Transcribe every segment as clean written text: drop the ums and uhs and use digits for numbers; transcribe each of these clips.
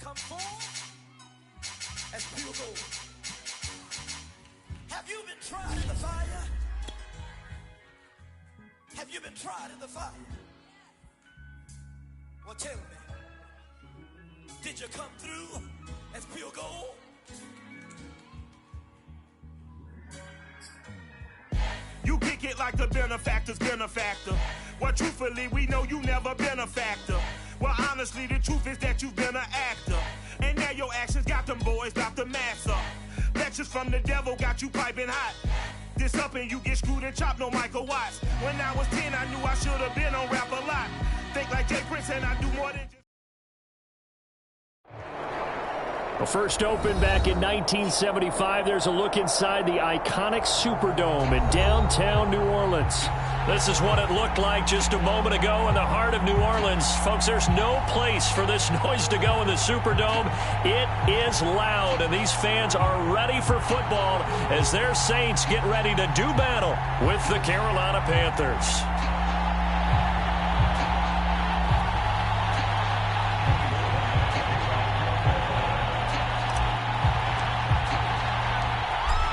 come forward as pure gold. Have you been tried in the fire? Have you been tried in the fire? Well, tell me, did you come through as pure gold? You kick it like the benefactor's benefactor. Well, truthfully, we know you never been a factor. Well, honestly, the truth is that you've been an actor. And now your actions got them boys about to mass up. Lectures from the devil got you piping hot. This up and you get screwed and chopped, no Michael Watts. When I was 10, I knew I should have been on rap a lot. Think like Jay Prince and I do more than just... Well, first opened back in 1975. There's a look inside the iconic Superdome in downtown New Orleans. This is what it looked like just a moment ago in the heart of New Orleans. Folks, there's no place for this noise to go in the Superdome. It is loud, and these fans are ready for football as their Saints get ready to do battle with the Carolina Panthers.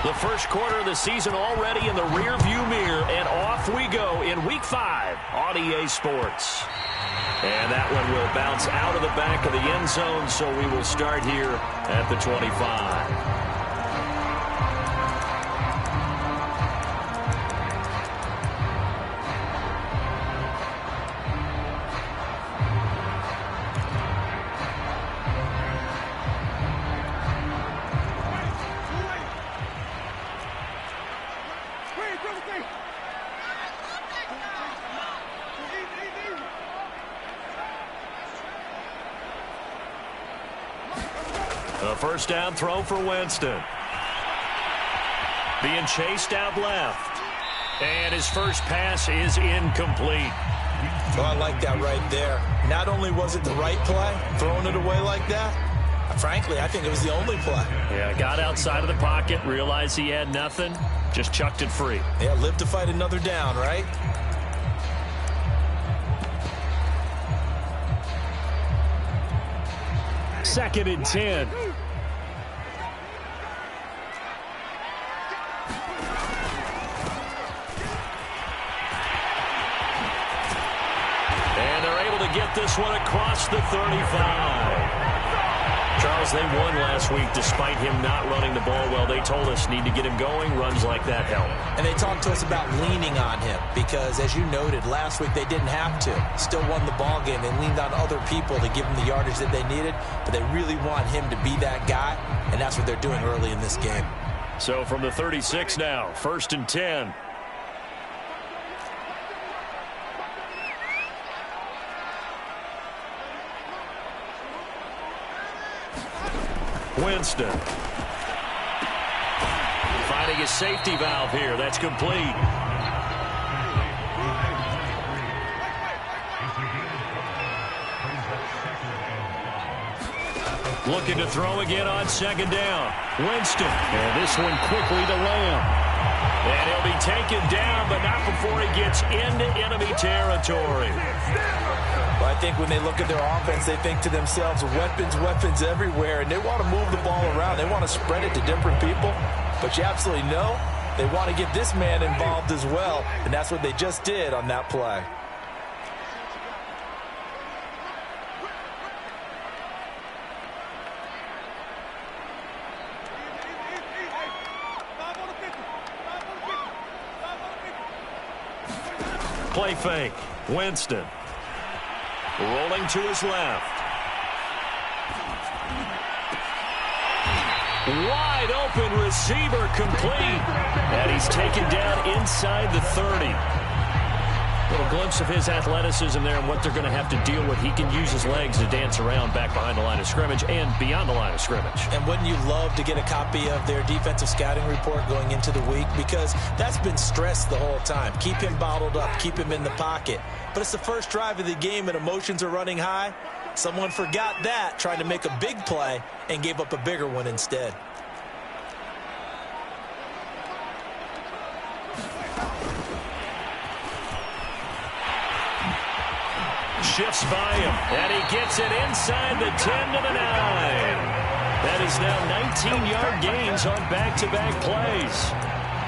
The first quarter of the season already in the rearview mirror, and off we go in Week 5 on EA Sports. And that one will bounce out of the back of the end zone, so we will start here at the 25. A first down throw for Winston. Being chased out left. And his first pass is incomplete. Well, I like that right there. Not only was it the right play, throwing it away like that, frankly, I think it was the only play. Yeah, got outside of the pocket, realized he had nothing, just chucked it free. Yeah, live to fight another down, right? Second and 10. And they're able to get this one across the 35. Charles, they won last week despite him not running the ball well. They told us need to get him going. Runs like that help. And they talked to us about leaning on him because, as you noted, last week they didn't have to. Still won the ball game. They leaned on other people to give them the yardage that they needed, but they really want him to be that guy, and that's what they're doing early in this game. So from the 36 now, first and 10. Winston. Finding his safety valve here. That's complete. Looking to throw again on second down. Winston. And this one quickly to Lamb. And he'll be taken down, but not before he gets into enemy territory. Well, I think when they look at their offense, they think to themselves, weapons, weapons everywhere, and they want to move the ball around. They want to spread it to different people, but you absolutely know they want to get this man involved as well, and that's what they just did on that play. Play fake. Winston. Rolling to his left. Wide open receiver complete. And he's taken down inside the 30. Little glimpse of his athleticism there and what they're going to have to deal with. He can use his legs to dance around back behind the line of scrimmage and beyond the line of scrimmage. And wouldn't you love to get a copy of their defensive scouting report going into the week? Because that's been stressed the whole time. Keep him bottled up. Keep him in the pocket. But it's the first drive of the game and emotions are running high. Someone forgot that, trying to make a big play, and gave up a bigger one instead. shifts by him, and he gets it inside the 10 to the 9. That is now 19-yard gains on back-to-back plays.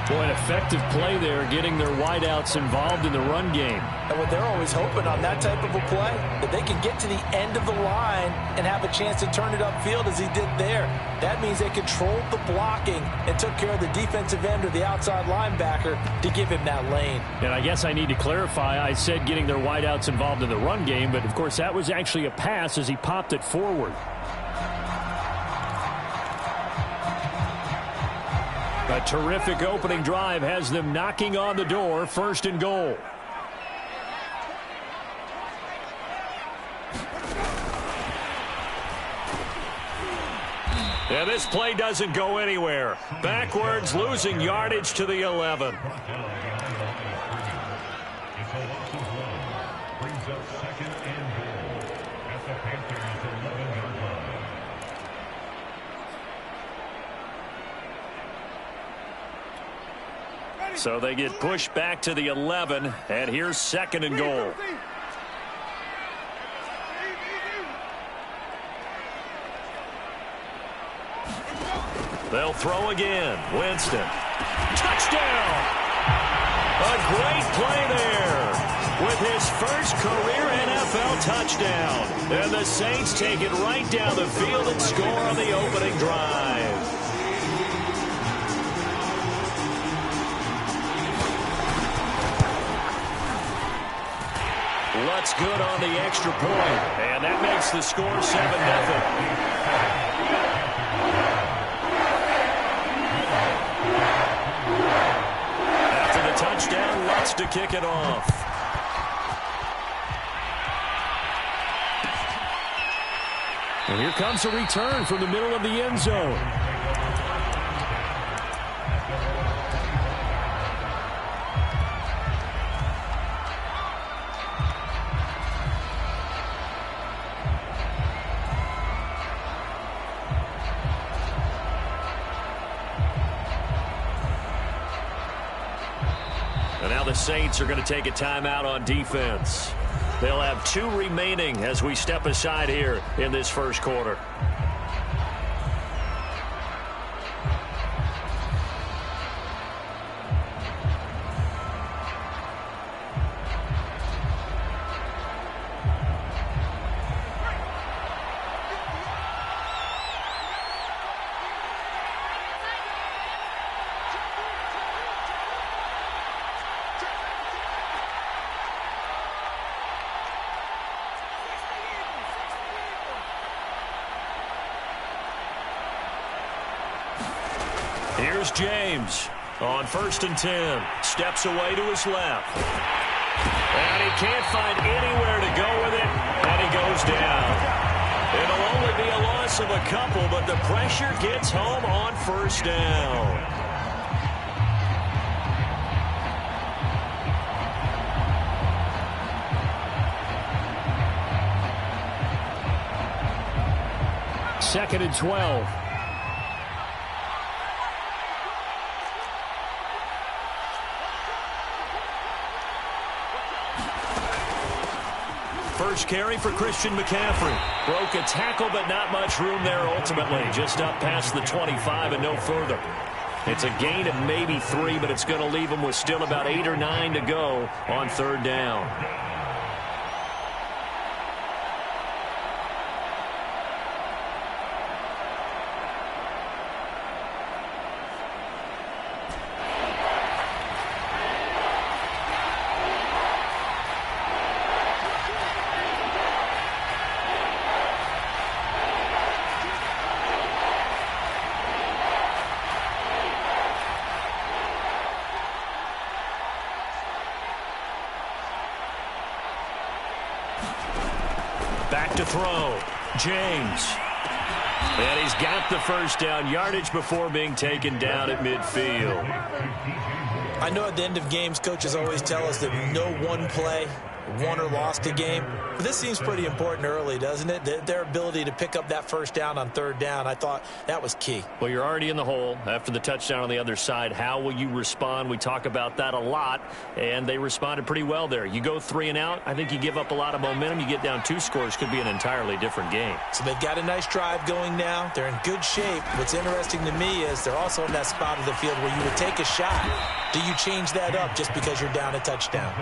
Boy, an effective play there, getting their wideouts involved in the run game. And what they're always hoping on that type of a play, that they can get to the end of the line and have a chance to turn it upfield as he did there. That means they controlled the blocking and took care of the defensive end or the outside linebacker to give him that lane. And I guess I need to clarify, I said getting their wideouts involved in the run game, but of course that was actually a pass as he popped it forward. A terrific opening drive has them knocking on the door, 1st and goal. Yeah, this play doesn't go anywhere. Backwards, losing yardage to the 11. So they get pushed back to the 11, and here's 2nd and goal. They'll throw again. Winston. Touchdown! A great play there with his first career NFL touchdown. And the Saints take it right down the field and score on the opening drive. Lutz good on the extra point, and that makes the score 7-0. After the touchdown, Lutz to kick it off. And here comes a return from the middle of the end zone. The Saints are going to take a timeout on defense. They'll have 2 remaining as we step aside here in this first quarter. Here's James on 1st and 10. Steps away to his left. And he can't find anywhere to go with it, and he goes down. It'll only be a loss of a couple, but the pressure gets home on 1st down. Second and 12. First carry for Christian McCaffrey. Broke a tackle, but not much room there ultimately. Just up past the 25 and no further. It's a gain of maybe 3, but it's going to leave them with still about 8 or 9 to go on 3rd down. Back to throw. James. And he's got the 1st down yardage before being taken down at midfield. I know at the end of games, coaches always tell us that no one play won or lost a game. But this seems pretty important early, doesn't it? Their ability to pick up that first down on third down, I thought that was key. Well, you're already in the hole after the touchdown on the other side. How will you respond? We talk about that a lot, and they responded pretty well there. You go 3 and out, I think you give up a lot of momentum. You get down 2 scores, could be an entirely different game. So they've got a nice drive going now. They're in good shape. What's interesting to me is they're also in that spot of the field where you would take a shot. Do you change that up just because you're down a touchdown?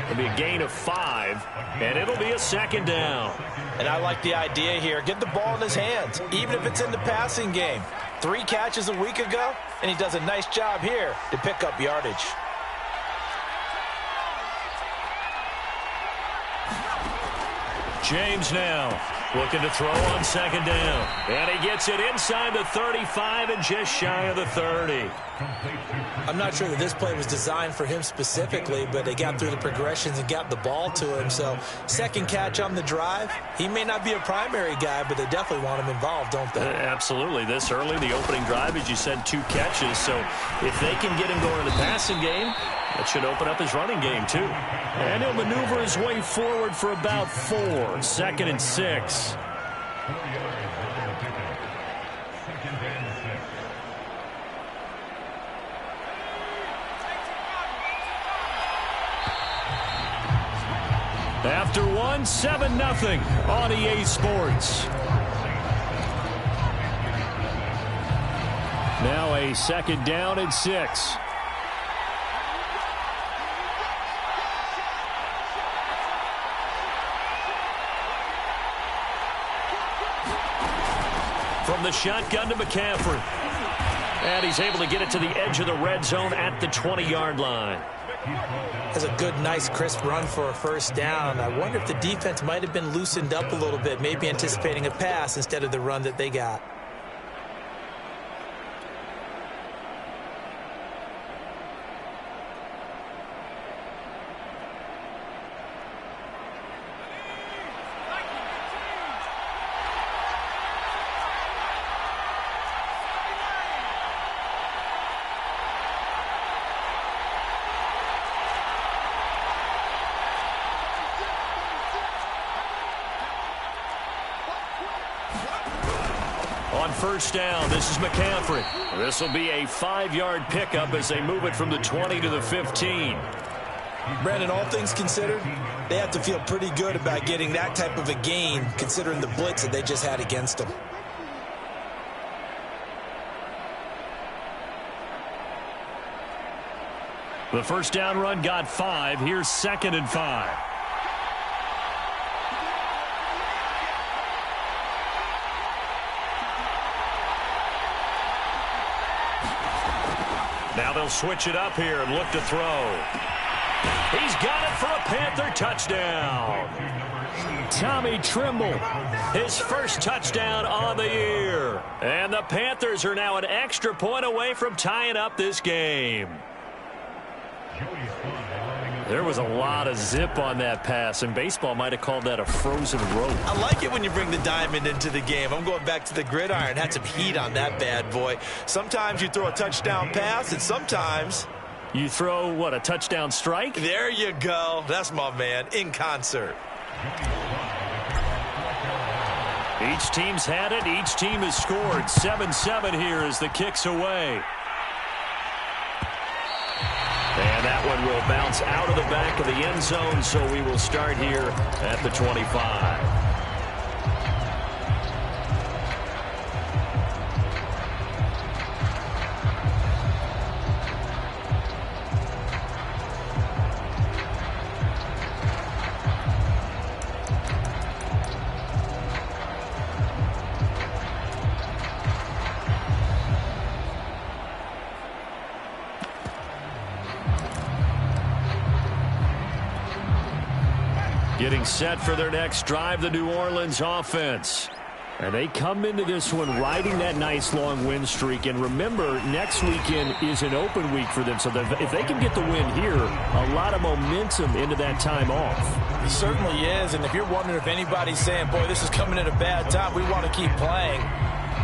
It'll be a gain of 5, and it'll be a second down. And I like the idea here. Get the ball in his hands, even if it's in the passing game. 3 catches a week ago, and he does a nice job here to pick up yardage. James now looking to throw on second down. And he gets it inside the 35 and just shy of the 30. I'm not sure that this play was designed for him specifically, but they got through the progressions and got the ball to him. So second catch on the drive. He may not be a primary guy, but they definitely want him involved, don't they? Absolutely. This early, the opening drive, as you said, 2 catches. So if they can get him going in the passing game, that should open up his running game, too. And he'll maneuver his way forward for about 4. 2nd and 6. After 1, 7-0 on EA Sports. Now a second down and 6. From the shotgun to McCaffrey. And he's able to get it to the edge of the red zone at the 20-yard line. Has a good, nice, crisp run for a first down. I wonder if the defense might have been loosened up a little bit, maybe anticipating a pass instead of the run that they got. On first down, this is McCaffrey. This will be a 5-yard pickup as they move it from the 20 to the 15. Brandon, all things considered, they have to feel pretty good about getting that type of a gain, considering the blitz that they just had against them. The first down run got 5. Here's 2nd and 5. Now they'll switch it up here and look to throw. He's got it for a Panther touchdown. Tommy Trimble, his first touchdown on the year. And the Panthers are now an extra point away from tying up this game. There was a lot of zip on that pass, and baseball might have called that a frozen rope. I like it when you bring the diamond into the game. I'm going back to the gridiron. Had some heat on that bad boy. Sometimes you throw a touchdown pass, and sometimes you throw, what, a touchdown strike? There you go. That's my man, in concert. Each team's had it. Each team has scored. 7-7 here as the kick's away. And that one will bounce out of the back of the end zone, so we will start here at the 25. Getting set for their next drive, the New Orleans offense. And they come into this one riding that nice long win streak. And remember, next weekend is an open week for them. So if they can get the win here, a lot of momentum into that time off. It certainly is. And if you're wondering if anybody's saying, boy, this is coming at a bad time, we want to keep playing,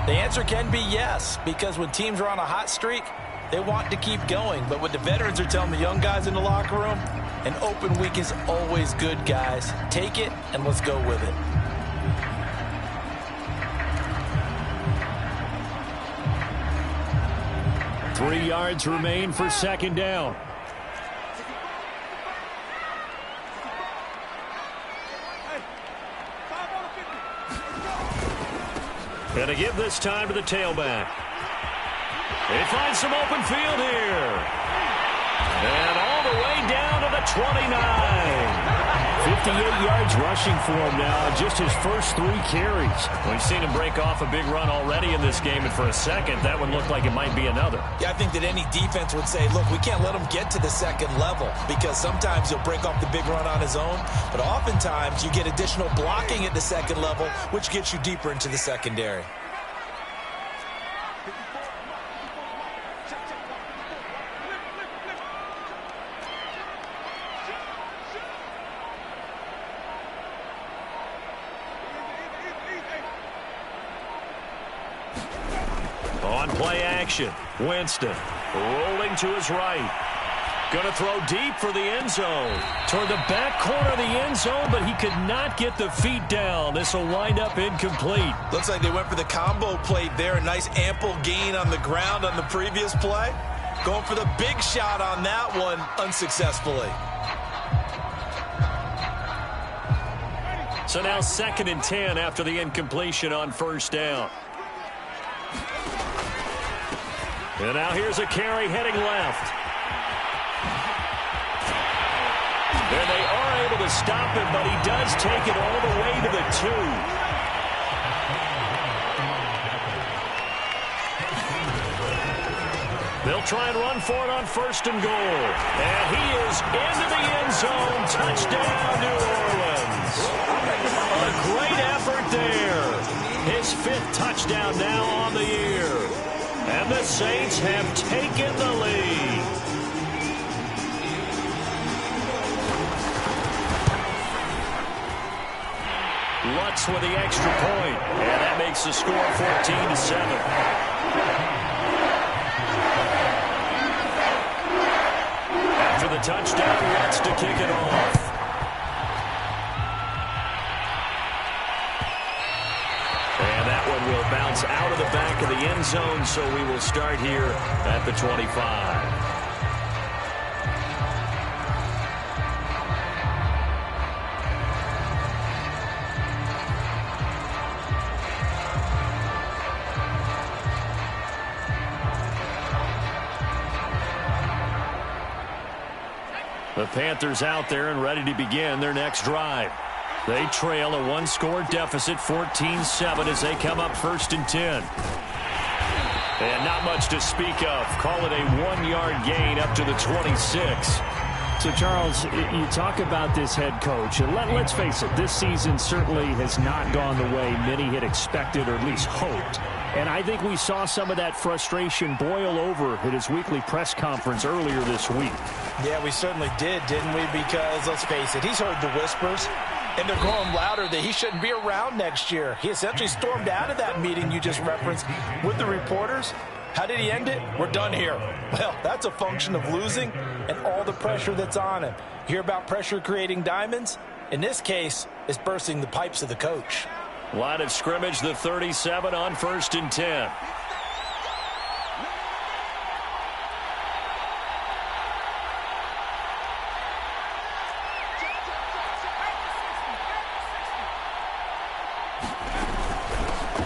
the answer can be yes. Because when teams are on a hot streak, they want to keep going. But what the veterans are telling the young guys in the locker room, An open week is always good, guys. Take it, and let's go with it. Three yards remain for second down. And to give this time to the tailback. They find some open field here. And all the way down to the 29. 58 yards rushing for him now, just his first 3 carries. We've seen him break off a big run already in this game, and for a second, that would look like it might be another. Yeah, I think that any defense would say, look, we can't let him get to the second level, because sometimes he'll break off the big run on his own, but oftentimes you get additional blocking at the second level, which gets you deeper into the secondary. On play action, Winston rolling to his right. Going to throw deep for the end zone. Toward the back corner of the end zone, but he could not get the feet down. This will wind up incomplete. Looks like they went for the combo plate there. A nice ample gain on the ground on the previous play. Going for the big shot on that one unsuccessfully. So now 2nd and 10 after the incompletion on first down. And now here's a carry heading left. And they are able to stop him, but he does take it all the way to the 2. They'll try and run for it on 1st and goal. And he is into the end zone. Touchdown, New Orleans. A great effort there. His 5th touchdown now on the year. And the Saints have taken the lead. Lutz with the extra point. And that makes the score 14-7. After the touchdown, Lutz to kick it off. And that one will bounce out of the back of the end zone, so we will start here at the 25. The Panthers out there and ready to begin their next drive. They trail a 1-score deficit, 14-7, as they come up 1st and 10. And not much to speak of. Call it a 1-yard gain up to the 26. So, Charles, you talk about this head coach, and let's face it, this season certainly has not gone the way many had expected or at least hoped. And I think we saw some of that frustration boil over at his weekly press conference earlier this week. Yeah, we certainly did, didn't we? Because, let's face it, he's heard the whispers, and they're growing louder that he shouldn't be around next year. He essentially stormed out of that meeting you just referenced with the reporters. How did he end it? We're done here. Well, that's a function of losing and all the pressure that's on him. Hear about pressure creating diamonds? In this case, it's bursting the pipes of the coach. Line of scrimmage, the 37 on 1st and 10.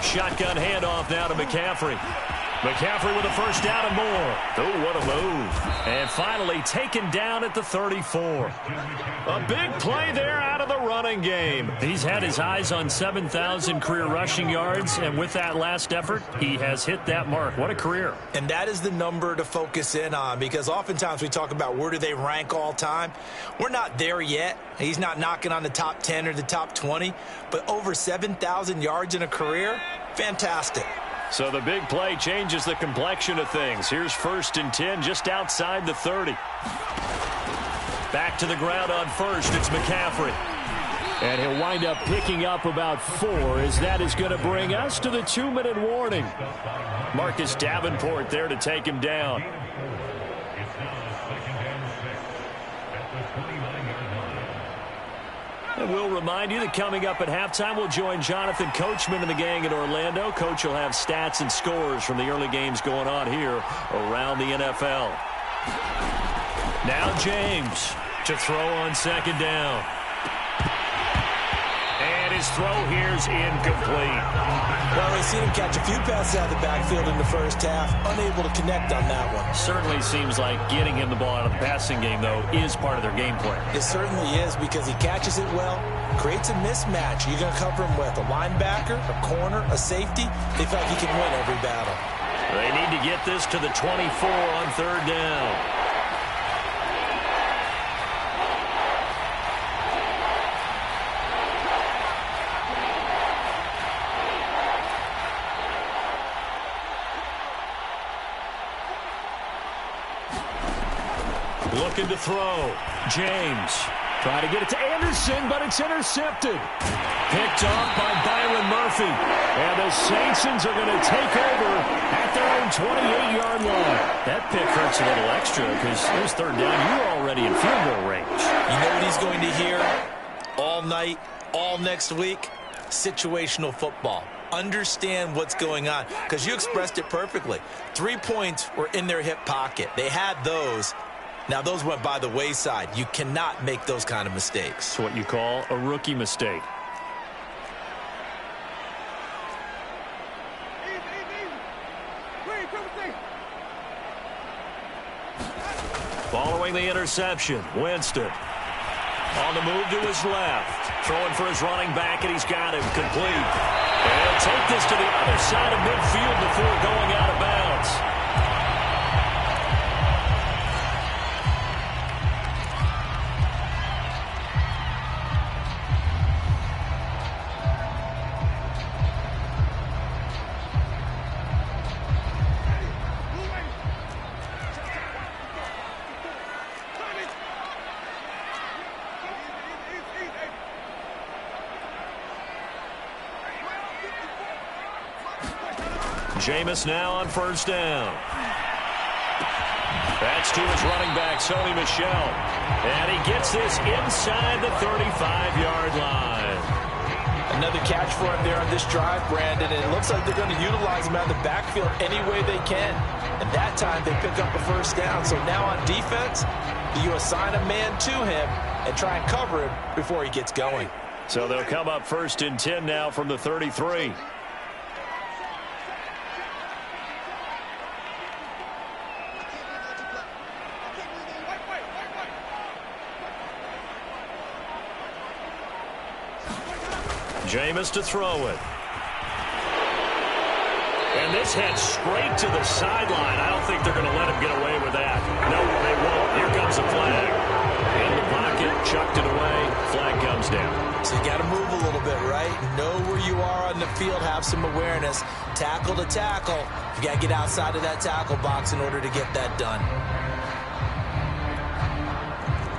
Shotgun handoff now to McCaffrey. McCaffrey with a 1st down and more. Oh, what a move. And finally taken down at the 34. A big play there out of the running game. He's had his eyes on 7,000 career rushing yards, and with that last effort, he has hit that mark. What a career. And that is the number to focus in on, because oftentimes we talk about where do they rank all time. We're not there yet. He's not knocking on the top 10 or the top 20, but over 7,000 yards in a career, fantastic. So the big play changes the complexion of things. Here's 1st and 10 just outside the 30. Back to the ground on 1st. It's McCaffrey. And he'll wind up picking up about 4, as that is going to bring us to the 2-minute warning. Marcus Davenport there to take him down. we'll remind you that coming up at halftime, we'll join Jonathan Coachman and the gang in Orlando. Coach will have stats and scores from the early games going on here around the NFL. Now James to throw on second down. And his throw here's incomplete. Well, we've seen him catch a few passes out of the backfield in the first half, unable to connect on that one. Certainly seems like getting him the ball out of the passing game, though, is part of their game plan. It certainly is, because he catches it well, creates a mismatch. You're going to cover him with a linebacker, a corner, a safety. They feel like he can win every battle. They need to get this to the 24 on third down. Looking to throw. James. Trying to get it to Anderson, but it's intercepted. Picked off by Byron Murphy. And the Saints are going to take over at their own 28-yard line. That pick hurts a little extra because it was third down. You were already in field goal range. You know what he's going to hear all night, all next week? Situational football. Understand what's going on, because you expressed it perfectly. 3 points were in their hip pocket. They had those. Now, those went by the wayside. You cannot make those kind of mistakes. It's what you call a rookie mistake. Following the interception, Winston on the move to his left. Throwing for his running back, and he's got him complete. And he'll take this to the other side of midfield before going out of bounds. Jameis now on first down. That's to his running back, Sony Michel. And he gets this inside the 35-yard line. Another catch for him there on this drive, Brandon. And it looks like they're going to utilize him out of the backfield any way they can. And that time they pick up a first down. So now on defense, you assign a man to him and try and cover him before he gets going. So they'll come up first and 10 now from the 33. Jameis to throw it. And this heads straight to the sideline. I don't think they're going to let him get away with that. No, they won't. Here comes the flag. In the pocket, chucked it away. Flag comes down. So you got to move a little bit, right? Know where you are on the field. Have some awareness. Tackle to tackle. You got to get outside of that tackle box in order to get that done.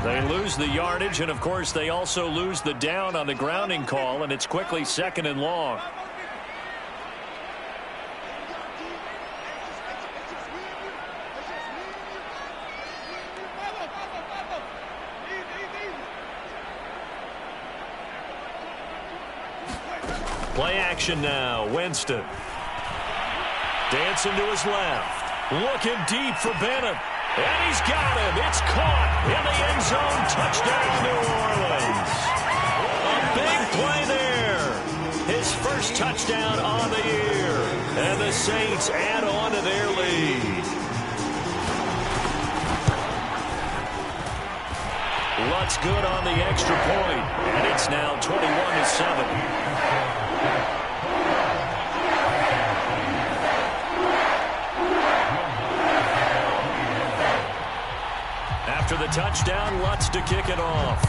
They lose the yardage, and, of course, they also lose the down on the grounding call, and it's quickly second and long. Play action now. Winston. Dancing to his left. Looking deep for Bennett. And he's got him. It's caught in the end zone. Touchdown, New Orleans. A big play there. His first touchdown on the year. And the Saints add on to their lead. Lutt's good on the extra point. And it's now 21-7. After the touchdown, Lutz to kick it off.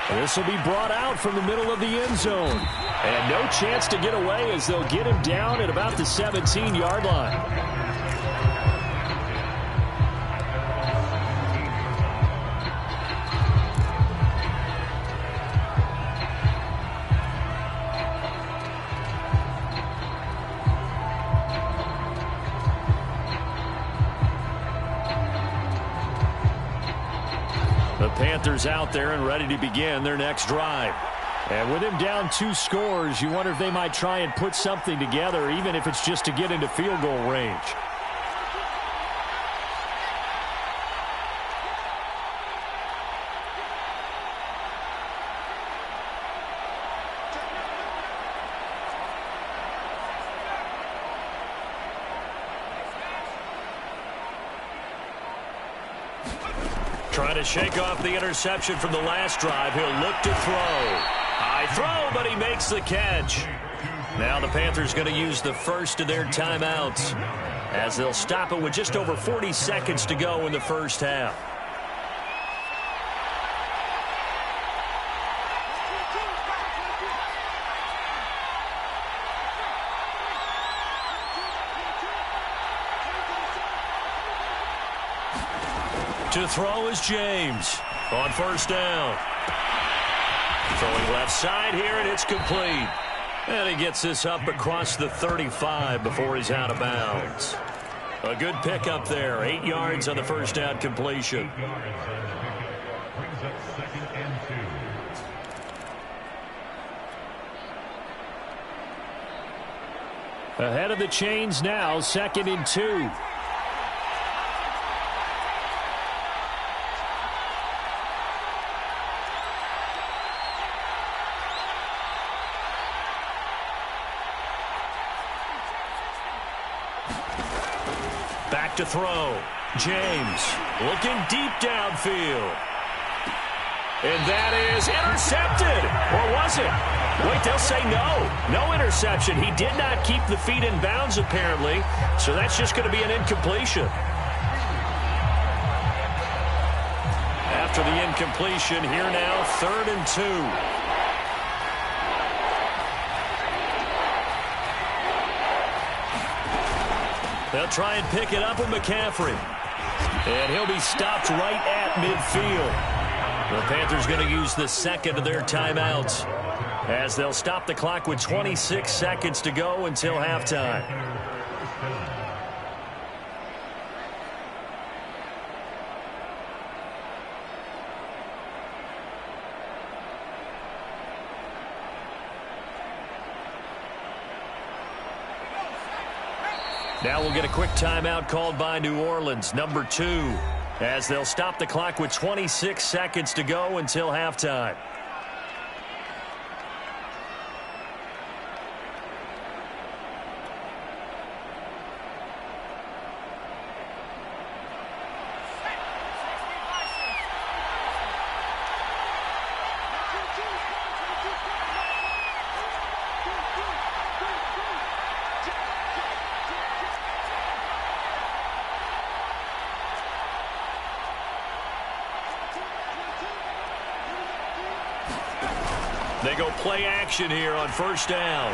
This will be brought out from the middle of the end zone. And no chance to get away as they'll get him down at about the 17-yard line. Panthers out there and ready to begin their next drive. And with him down 2 scores, you wonder if they might try and put something together, even if it's just to get into field goal range. Trying to shake off the interception from the last drive. He'll look to throw. High throw, but he makes the catch. Now the Panthers going to use the first of their timeouts as they'll stop it with just over 40 seconds to go in the first half. To throw is James on first down. Throwing left side here, and it's complete. And he gets this up across the 35 before he's out of bounds. A good pickup there. 8 yards on the first down completion. Ahead of the chains now, 2nd and 2. Back to throw. James looking deep downfield. And that is intercepted. Or was it? Wait, they'll say no. No interception. He did not keep the feet in bounds, apparently. So that's just going to be an incompletion. After the incompletion, here now, 3rd and 2. They'll try and pick it up with McCaffrey. And he'll be stopped right at midfield. The Panthers going to use the second of their timeouts as they'll stop the clock with 26 seconds to go until halftime. Now we'll get a quick timeout called by New Orleans, number 2, as they'll stop the clock with 26 seconds to go until halftime. They go play action here on first down.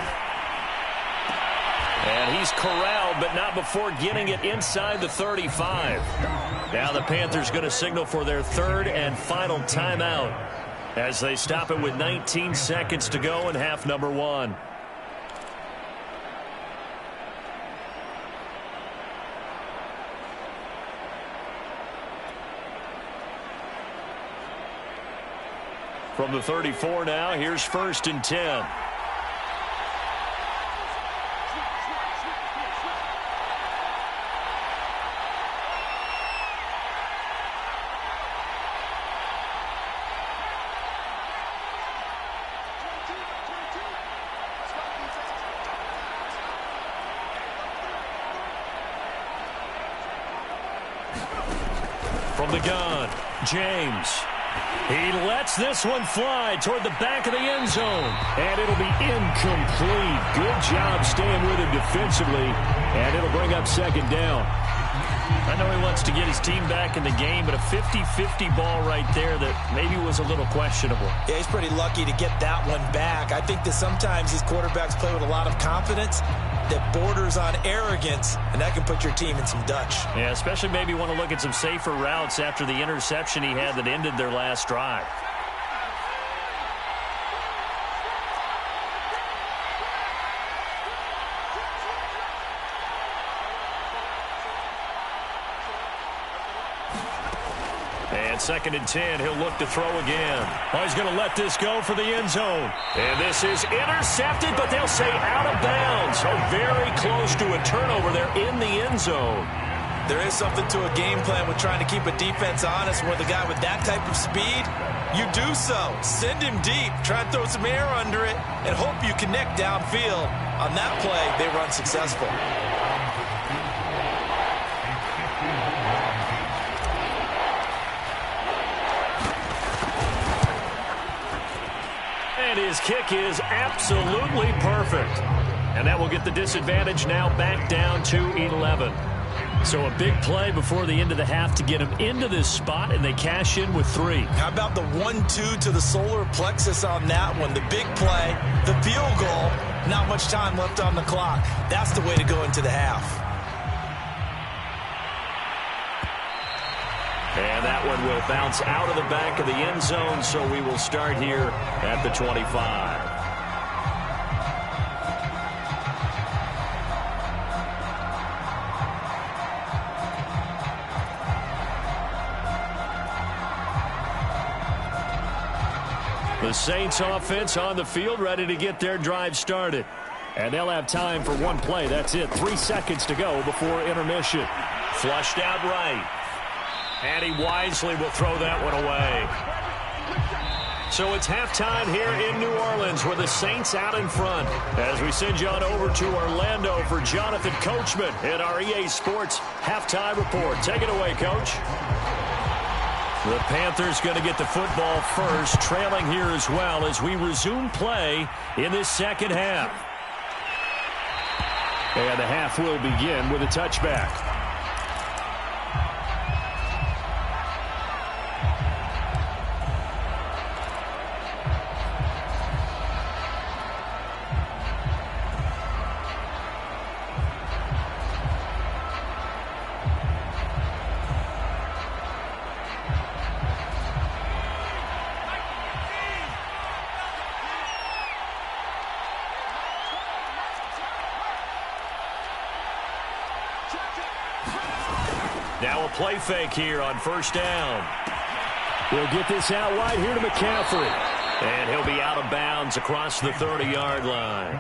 And he's corralled, but not before getting it inside the 35. Now the Panthers going to signal for their 3rd and final timeout as they stop it with 19 seconds to go in half number 1. From the 34 now, here's 1st and 10. From the gun, James. He lets this one fly toward the back of the end zone. And it'll be incomplete. Good job staying with him defensively. And it'll bring up 2nd down. I know he wants to get his team back in the game, but a 50-50 ball right there that maybe was a little questionable. Yeah, he's pretty lucky to get that one back. I think that sometimes these quarterbacks play with a lot of confidence that borders on arrogance, and that can put your team in some Dutch. Yeah, especially maybe want to look at some safer routes after the interception he had that ended their last drive. And On 2nd and 10, he'll look to throw again. Oh, he's going to let this go for the end zone. And this is intercepted, but they'll say out of bounds. So very close to a turnover there in the end zone. There is something to a game plan with trying to keep a defense honest. With a guy with that type of speed, you do so. Send him deep, try and throw some air under it, and hope you connect downfield. On that play, they run successful. And his kick is absolutely perfect. And that will get the disadvantage now back down to 11. So a big play before the end of the half to get him into this spot, and they cash in with 3. How about the 1-2 to the solar plexus on that one? The big play, the field goal, not much time left on the clock. That's the way to go into the half. And that one will bounce out of the back of the end zone, so we will start here at the 25. The Saints offense on the field, ready to get their drive started. And they'll have time for one play. That's it. 3 seconds to go before intermission. Flushed out right. And he wisely will throw that one away. So it's halftime here in New Orleans with the Saints out in front. As we send you on over to Orlando for Jonathan Coachman in our EA Sports halftime report. Take it away, Coach. The Panthers going to get the football first, trailing here as well as we resume play in this second half. And the half will begin with a touchback. Now a play fake here on first down. He'll get this out wide here to McCaffrey. And he'll be out of bounds across the 30-yard line.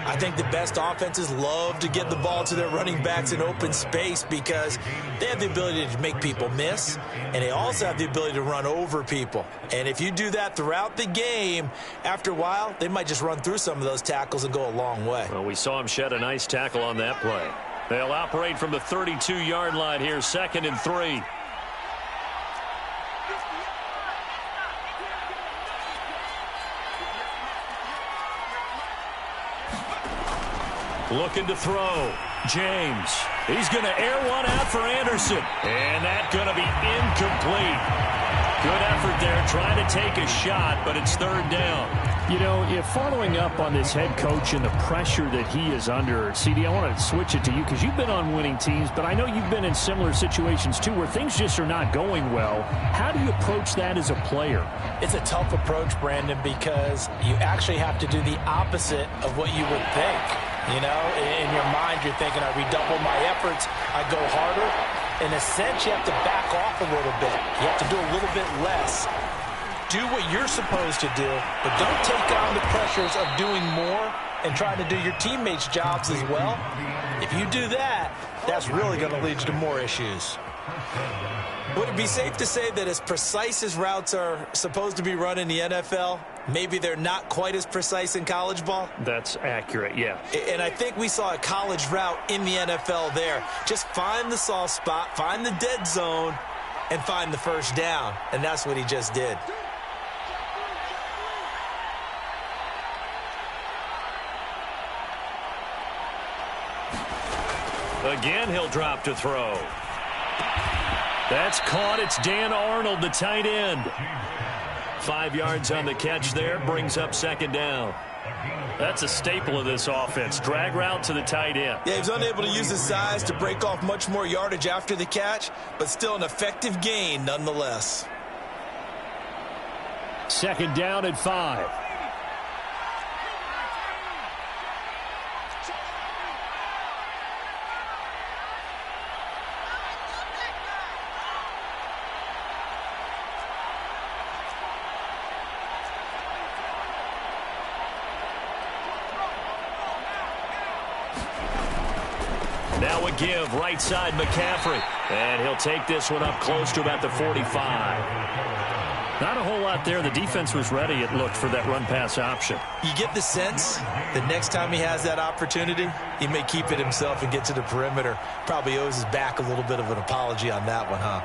I think the best offenses love to get the ball to their running backs in open space because they have the ability to make people miss, and they also have the ability to run over people. And if you do that throughout the game, after a while, they might just run through some of those tackles and go a long way. Well, we saw him shed a nice tackle on that play. They'll operate from the 32-yard line here, 2nd and 3. Looking to throw. James. He's going to air one out for Anderson. And that's going to be incomplete. Good effort there trying to take a shot, but it's 3rd down. You know, if following up on this head coach and the pressure that he is under, CD, I want to switch it to you because you've been on winning teams, but I know you've been in similar situations too where things just are not going well. How do you approach that as a player? It's a tough approach, Brandon, because you actually have to do the opposite of what you would think. You know, in your mind, you're thinking, I redouble my efforts, I go harder. In a sense, you have to back off a little bit. You have to do a little bit less. Do what you're supposed to do, but don't take on the pressures of doing more and trying to do your teammates' jobs as well. If you do that, that's really going to lead you to more issues. Would it be safe to say that as precise as routes are supposed to be run in the NFL, maybe they're not quite as precise in college ball? That's accurate, yeah. And I think we saw a college route in the NFL there. Just find the soft spot, find the dead zone, and find the first down. And that's what he just did. Again, he'll drop to throw. That's caught. It's Dan Arnold, the tight end. 5 yards on the catch there. Brings up 2nd down. That's a staple of this offense. Drag route to the tight end. Yeah, he was unable to use his size to break off much more yardage after the catch, but still an effective gain nonetheless. 2nd down at 5. Now a give, right side McCaffrey. And he'll take this one up close to about the 45. Not a whole lot there. The defense was ready, it looked, for that run-pass option. You get the sense that next time he has that opportunity, he may keep it himself and get to the perimeter. Probably owes his back a little bit of an apology on that one, huh?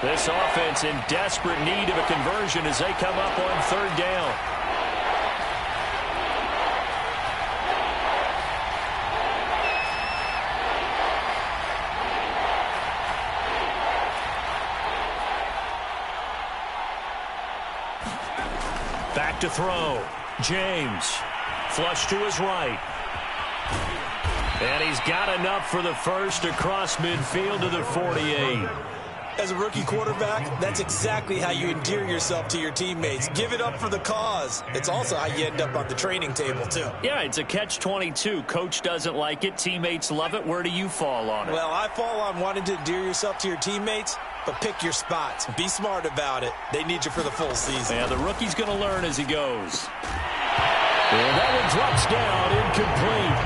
This offense in desperate need of a conversion as they come up on third down. Back to throw. James. Flush to his right. And he's got enough for the first across midfield to the 48. As a rookie quarterback, that's exactly how you endear yourself to your teammates. Give it up for the cause. It's also how you end up on the training table, too. Yeah, it's a catch-22. Coach doesn't like it. Teammates love it. Where do you fall on it? Well, I fall on wanting to endear yourself to your teammates, but pick your spots. Be smart about it. They need you for the full season. Yeah, the rookie's going to learn as he goes. And that one drops down, incomplete.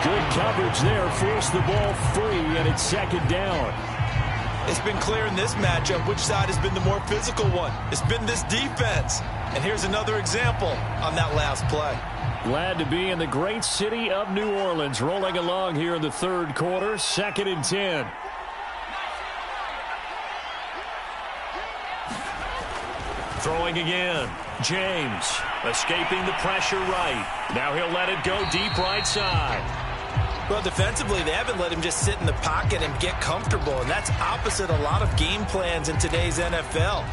Good coverage there. Forced the ball free, and it's second down. It's been clear in this matchup which side has been the more physical one. It's been this defense. And here's another example on that last play. Glad to be in the great city of New Orleans. Rolling along here in the third quarter. 2nd and 10. Throwing again. James escaping the pressure right. Now he'll let it go deep right side. Well, defensively, they haven't let him just sit in the pocket and get comfortable, and that's opposite a lot of game plans in today's NFL.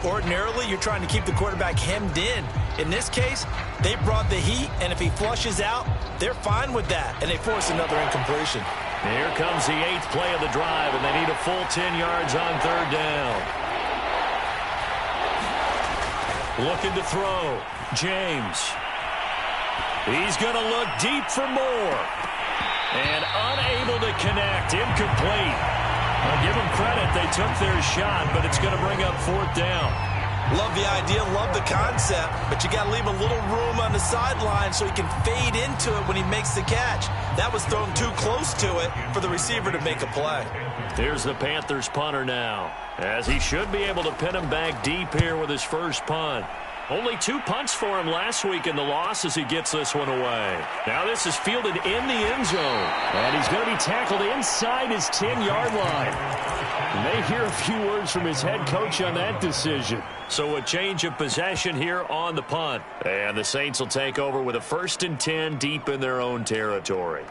Ordinarily, you're trying to keep the quarterback hemmed in. In this case, they brought the heat, and if he flushes out, they're fine with that, and they force another incompletion. Here comes the 8th play of the drive, and they need a full 10 yards on third down. Looking to throw. James. He's going to look deep for more. And unable to connect. Incomplete. I'll give them credit. They took their shot, but it's going to bring up 4th down. Love the idea, love the concept, but you got to leave a little room on the sideline so he can fade into it when he makes the catch. That was thrown too close to it for the receiver to make a play. Here's the Panthers punter now, as he should be able to pin him back deep here with his first punt. Only 2 punts for him last week in the loss as he gets this one away. Now this is fielded in the end zone. And he's going to be tackled inside his 10-yard line. You may hear a few words from his head coach on that decision. So a change of possession here on the punt. And the Saints will take over with a 1st and 10 deep in their own territory.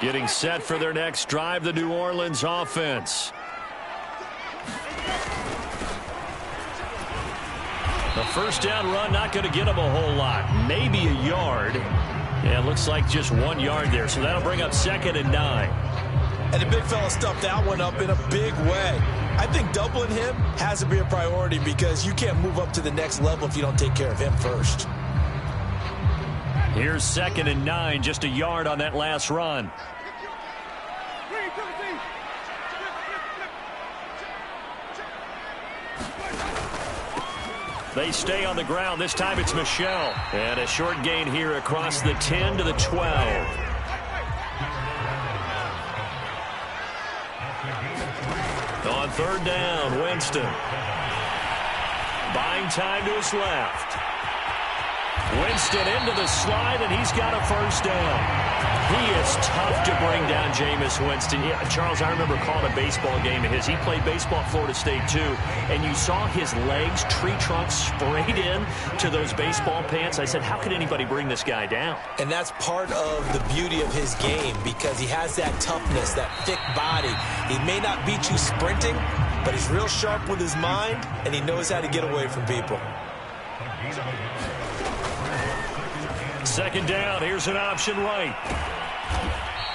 Getting set for their next drive, the New Orleans offense. A first down run, not going to get them a whole lot. Maybe a yard. Yeah, it looks like just 1 yard there, so that'll bring up 2nd and 9. And the big fella stuffed that one up in a big way. I think doubling him has to be a priority because you can't move up to the next level if you don't take care of him first. Here's 2nd and 9, just a yard on that last run. They stay on the ground. This time it's Michel. And a short gain here across the 10 to the 12. On third down, Winston. Buying time to his left. Winston into the slide, and he's got a first down. He is tough to bring down, Jameis Winston. Yeah, Charles, I remember calling a baseball game of his. He played baseball at Florida State, too. And you saw his legs, tree trunks sprayed in to those baseball pants. I said, how could anybody bring this guy down? And that's part of the beauty of his game because he has that toughness, that thick body. He may not beat you sprinting, but he's real sharp with his mind, and he knows how to get away from people. 2nd down, here's an option right.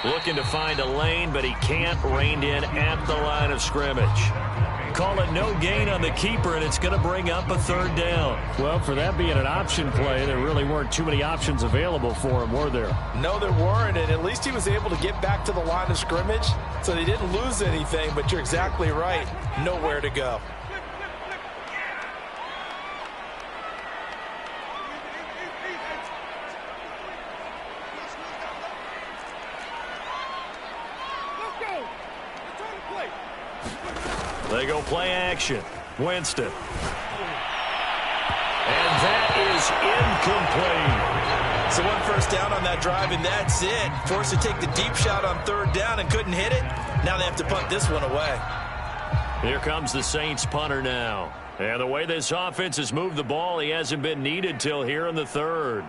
Looking to find a lane, but he can't. Reined in at the line of scrimmage. call it no gain on the keeper, and it's going to bring up a third down. Well, for that being an option play, there really weren't too many options available for him, were there? No, there weren't, and at least he was able to get back to the line of scrimmage, so they didn't lose anything, but you're exactly right. Nowhere to go. They go play action. Winston. And that is incomplete. So one first down on that drive, and that's it. Forced to take the deep shot on third down and couldn't hit it. Now they have to punt this one away. Here comes the Saints punter now. And the way this offense has moved the ball, he hasn't been needed till here in the third.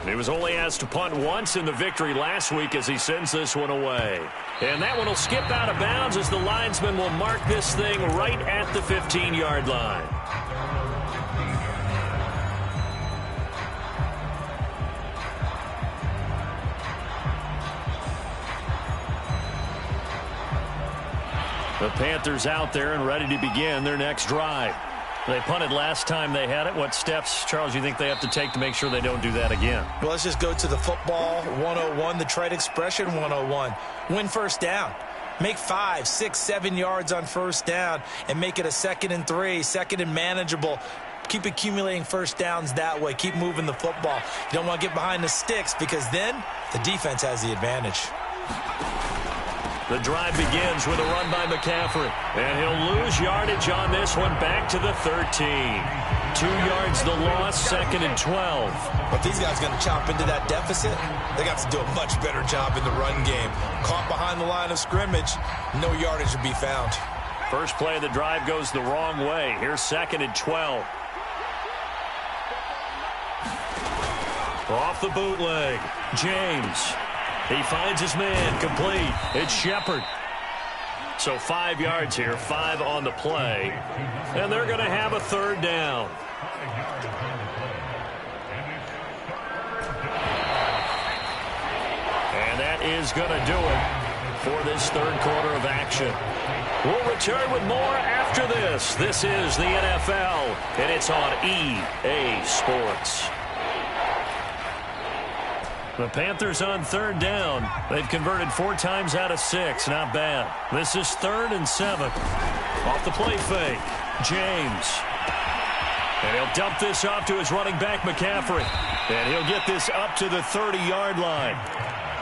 He was only asked to punt once in the victory last week as he sends this one away. And that one will skip out of bounds as the linesman will mark this thing right at the 15-yard line. The Panthers out there and ready to begin their next drive. They punted last time they had it. What steps, Charles, you think they have to take to make sure they don't do that again? Well, let's just go to the football 101, the trite expression 101. Win first down. Make 5, 6, 7 yards on first down and make it a 2nd and 3, 2nd and manageable. Keep accumulating first downs that way. Keep moving the football. You don't want to get behind the sticks because then the defense has the advantage. The drive begins with a run by McCaffrey. And he'll lose yardage on this one back to the 13. 2 yards the loss, 2nd and 12. But these guys going to chop into that deficit? They got to do a much better job in the run game. Caught behind the line of scrimmage, no yardage to be found. First play of the drive goes the wrong way. Here's 2nd and 12. Off the bootleg, James. He finds his man, complete. It's Shepard. So 5 yards here, 5 on the play. And they're going to have a third down. And that is going to do it for this third quarter of action. We'll return with more after this. This is the NFL, and it's on EA Sports. The Panthers on third down. They've converted 4 times out of 6. Not bad. This is 3rd and 7. Off the play fake. James. And he'll dump this off to his running back, McCaffrey. And he'll get this up to the 30-yard line.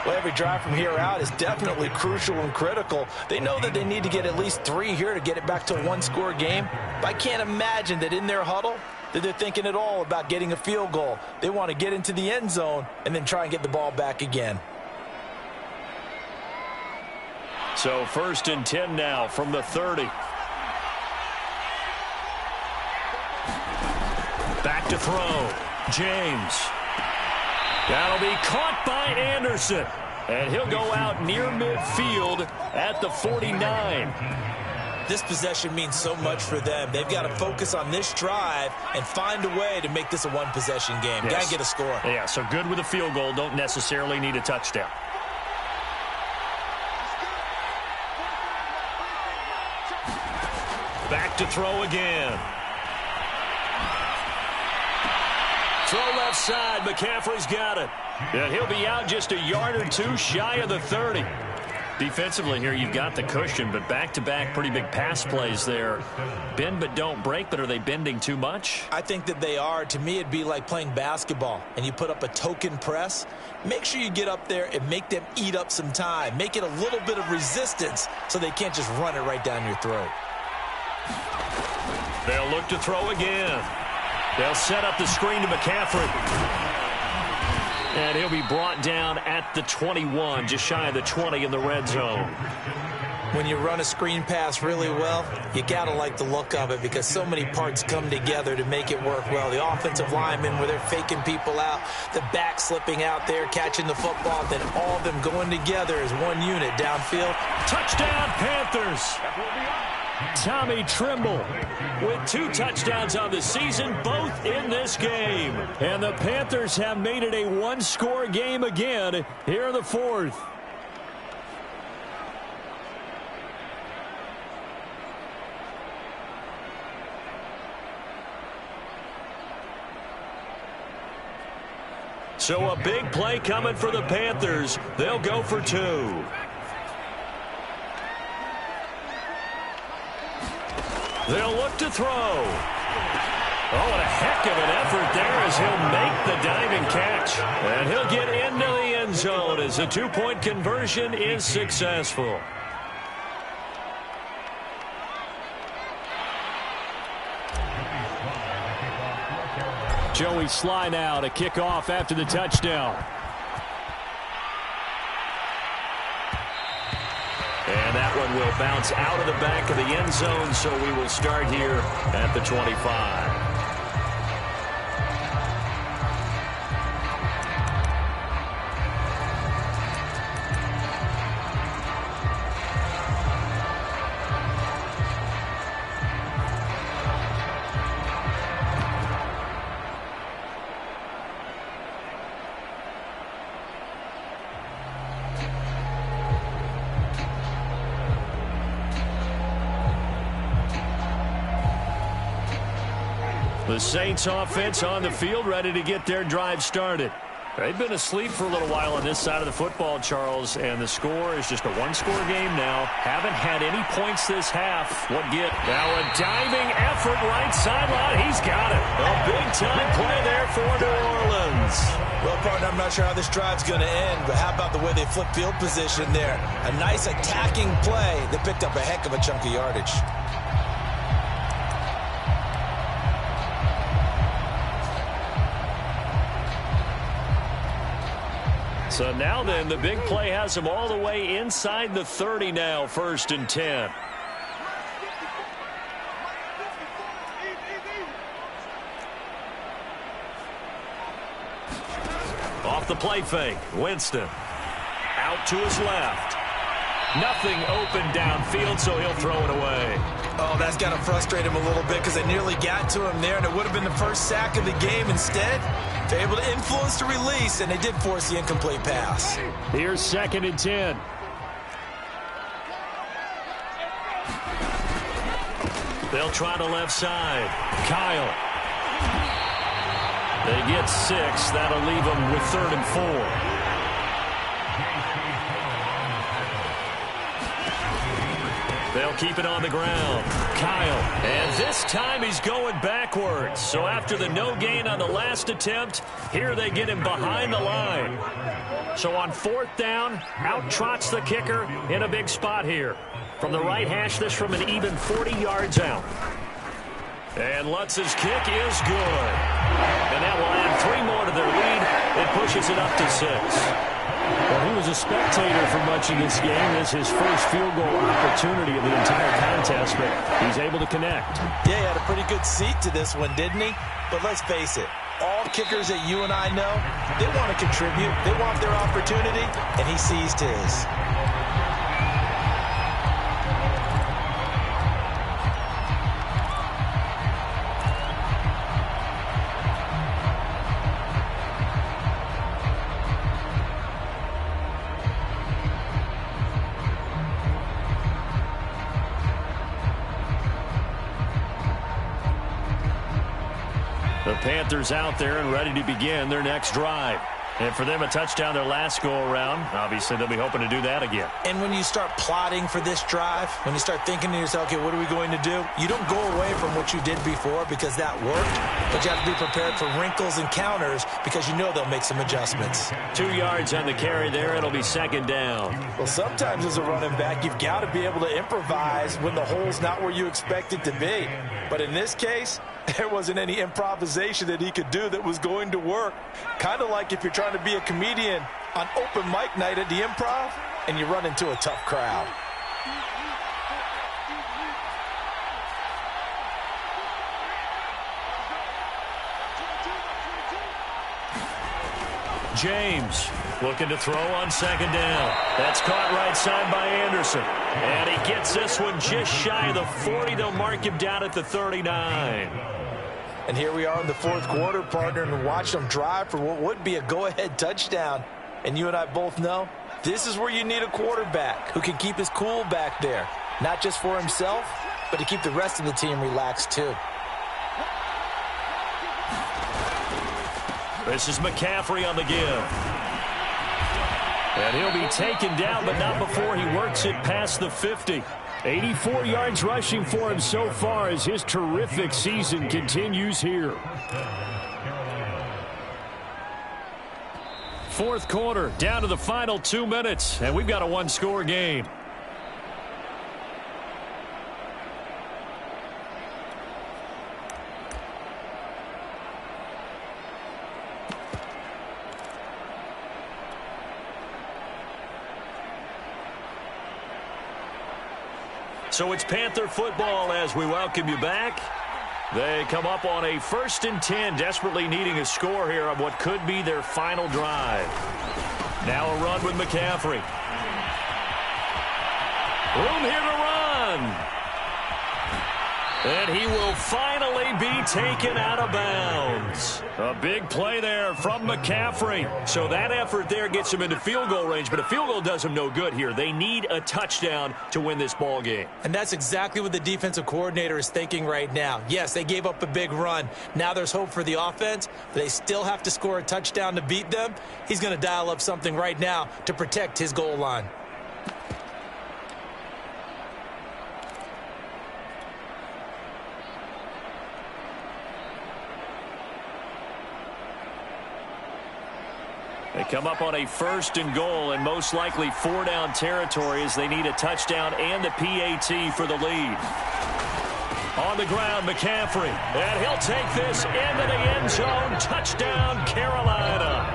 Well, every drive from here out is definitely crucial and critical. They know that they need to get at least 3 here to get it back to a one-score game. But I can't imagine that in their huddle that they're thinking at all about getting a field goal. They want to get into the end zone and then try and get the ball back again. So 1st and 10 now from the 30. Back to throw. James. That'll be caught by Anderson. And he'll go out near midfield at the 49. This possession means so much for them. They've got to focus on this drive and find a way to make this a one-possession game. Yes. Got to get a score. Yeah, so good with a field goal. Don't necessarily need a touchdown. Back to throw again. Throw left side. McCaffrey's got it. And he'll be out just a yard or 2 shy of the 30. Defensively here, you've got the cushion, but back-to-back pretty big pass plays there. Bend but don't break, but are they bending too much? I think that they are. To me, it'd be like playing basketball, and you put up a token press. Make sure you get up there and make them eat up some time. Make it a little bit of resistance so they can't just run it right down your throat. They'll look to throw again. They'll set up the screen to McCaffrey. And he'll be brought down at the 21, just shy of the 20 in the red zone. When you run a screen pass really well, you got to like the look of it because so many parts come together to make it work well. The offensive linemen where they're faking people out, the back slipping out there, catching the football, then all of them going together as one unit downfield. Touchdown, Panthers! Tommy Trimble with 2 touchdowns on the season, both in this game. And the Panthers have made it a one-score game again here in the 4th. So a big play coming for the Panthers. They'll go for 2. They'll look to throw. Oh, what a heck of an effort there as he'll make the diving catch. And he'll get into the end zone as the 2-point conversion is successful. Joey Sly now to kick off after the touchdown. And that one will bounce out of the back of the end zone, so we will start here at the 25. The Saints offense on the field, ready to get their drive started. They've been asleep for a little while on this side of the football, Charles, and the score is just a one-score game now. Haven't had any points this half. What get? Now a diving effort right sideline. He's got it. A big-time play there for New Orleans. Well, partner, I'm not sure how this drive's going to end, but how about the way they flip field position there? A nice attacking play that picked up a heck of a chunk of yardage. So now then, the big play has them all the way inside the 30 now, 1st and 10. Off the play fake, Winston. Out to his left. Nothing open downfield, so he'll throw it away. Oh, that's got to frustrate him a little bit because they nearly got to him there, and it would have been the first sack of the game. Instead, they're able to influence the release, and they did force the incomplete pass. Here's 2nd and 10. They'll try the left side. Kyle. They get 6. That'll leave them with 3rd and 4. They'll keep it on the ground. Kyle. And this time he's going backwards. So after the no gain on the last attempt, here they get him behind the line. So on 4th down, out trots the kicker in a big spot here. From the right hash, this from an even 40 yards out. And Lutz's kick is good. And that will add 3 more to their lead. It pushes it up to 6. Well, he was a spectator for much of this game. This is his first field goal opportunity of the entire contest, but he's able to connect. Yeah, he had a pretty good seat to this one, didn't he? But let's face it, all kickers that you and I know, they want to contribute. They want their opportunity, and he seized his. The Panthers out there and ready to begin their next drive. And for them, a touchdown their last go-around. Obviously, they'll be hoping to do that again. And when you start plotting for this drive, when you start thinking to yourself, okay, what are we going to do? You don't go away from what you did before because that worked, but you have to be prepared for wrinkles and counters because you know they'll make some adjustments. 2 yards on the carry there. It'll be 2nd down. Well, sometimes as a running back, you've got to be able to improvise when the hole's not where you expect it to be. But in this case, there wasn't any improvisation that he could do that was going to work. Kind of like if you're trying to be a comedian on open mic night at the Improv and you run into a tough crowd. James Looking to throw on second down. That's caught right side by Anderson. And he gets this one just shy of the 40. They'll mark him down at the 39. And here we are in the fourth quarter, partner, and watch them drive for what would be a go-ahead touchdown. And you and I both know this is where you need a quarterback who can keep his cool back there. Not just for himself, but to keep the rest of the team relaxed too. This is McCaffrey on the give. And he'll be taken down, but not before he works it past the 50. 84 yards rushing for him so far as his terrific season continues here. Fourth quarter, down to the final 2 minutes, and we've got a one-score game. So it's Panther football as we welcome you back. They come up on a 1st and 10, desperately needing a score here on what could be their final drive. Now a run with McCaffrey. Room here to run. And he will finally be taken out of bounds. A big play there from McCaffrey. So that effort there gets him into field goal range, but a field goal does him no good here. They need a touchdown to win this ball game. And that's exactly what the defensive coordinator is thinking right now. Yes, they gave up a big run. Now there's hope for the offense. They still have to score a touchdown to beat them. He's going to dial up something right now to protect his goal line. They come up on a 1st and goal and most likely 4-down territory as they need a touchdown and the PAT for the lead. On the ground, McCaffrey. And he'll take this into the end zone. Touchdown, Carolina.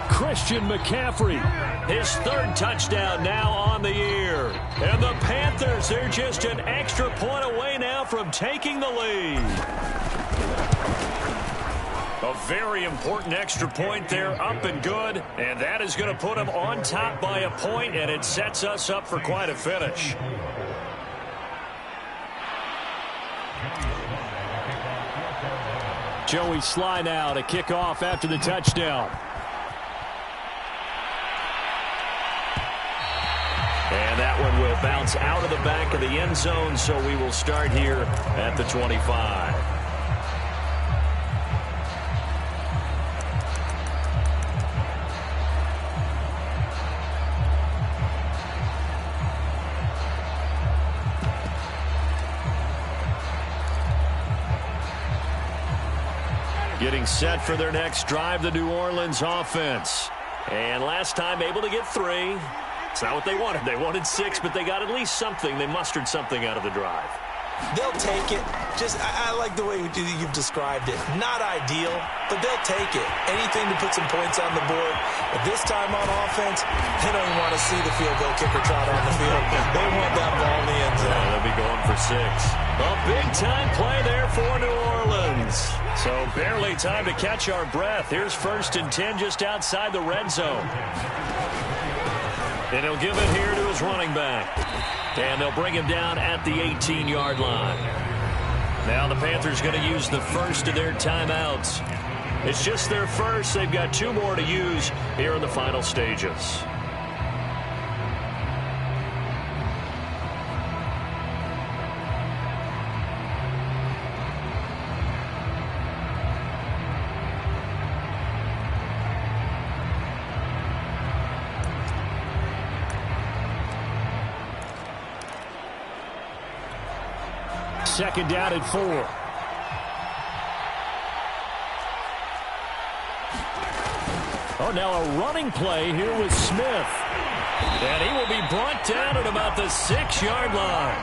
Christian McCaffrey, his 3rd touchdown now on the year. And the Panthers, they're just an extra point away now from taking the lead. A very important extra point there, up and good. And that is going to put them on top by a point, and it sets us up for quite a finish. Joey Sly now to kick off after the touchdown. And that one will bounce out of the back of the end zone, so we will start here at the 25. Getting set for their next drive, the New Orleans offense. And last time able to get 3. It's not what they wanted. They wanted 6, but they got at least something. They mustered something out of the drive. They'll take it. I like the way you've described it. Not ideal, but they'll take it. Anything to put some points on the board. But this time on offense, they don't even want to see the field goal kicker trot on the field. They want that ball in the end zone. Yeah, they'll be going for 6. A big-time play there for New Orleans. So barely time to catch our breath. Here's 1st and 10 just outside the red zone. And he'll give it here to his running back. And they'll bring him down at the 18-yard line. Now the Panthers going to use the first of their timeouts. It's just their first. They've got 2 more to use here in the final stages. Second down and 4. Oh, now a running play here with Smith. And he will be brought down at about the 6-yard line.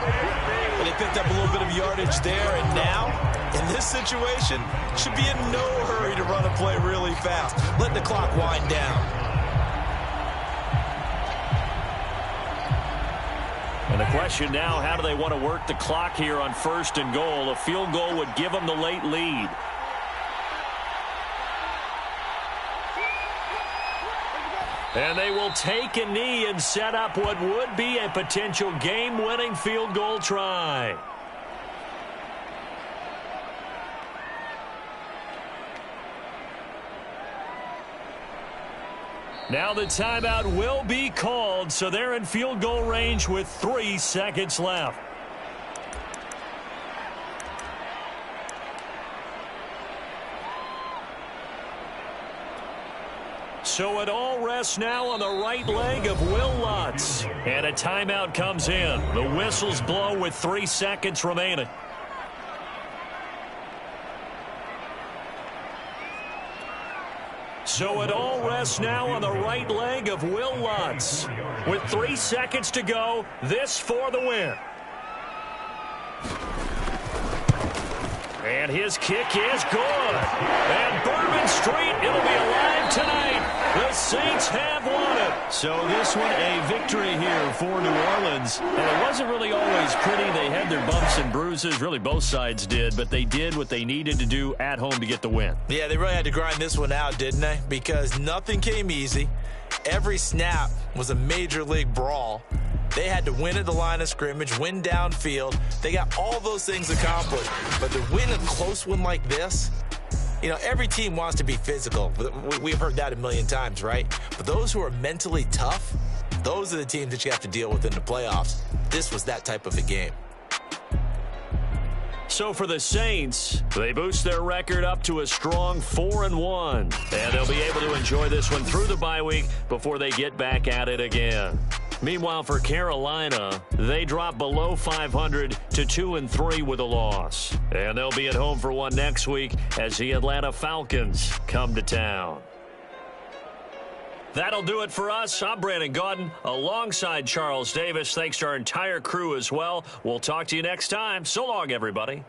Well, they picked up a little bit of yardage there, and now, in this situation, should be in no hurry to run a play really fast. Let the clock wind down. And the question now, how do they want to work the clock here on 1st and goal? A field goal would give them the late lead. And they will take a knee and set up what would be a potential game-winning field goal try. Now the timeout will be called, so they're in field goal range with 3 seconds left. So it all rests now on the right leg of Will Lutz. And a timeout comes in. The whistles blow with 3 seconds remaining. So it all rests now on the right leg of Will Lutz. With 3 seconds to go, this for the win. And his kick is good. And Bourbon Street, it'll be alive tonight. The Saints have won it. So this one a victory here for New Orleans. And it wasn't really always pretty. They had their bumps and bruises. Really, both sides did. But they did what they needed to do at home to get the win. Yeah, they really had to grind this one out, didn't they? Because nothing came easy. Every snap was a major league brawl. They had to win at the line of scrimmage, win downfield. They got all those things accomplished. But to win a close one like this, you know, every team wants to be physical. We've heard that a million times, right? But those who are mentally tough, those are the teams that you have to deal with in the playoffs. This was that type of a game. So for the Saints, they boost their record up to a strong 4-1. And they'll be able to enjoy this one through the bye week before they get back at it again. Meanwhile, for Carolina, they drop below 500 to 2-3 with a loss. And they'll be at home for one next week as the Atlanta Falcons come to town. That'll do it for us. I'm Brandon Gaudin alongside Charles Davis. Thanks to our entire crew as well. We'll talk to you next time. So long, everybody.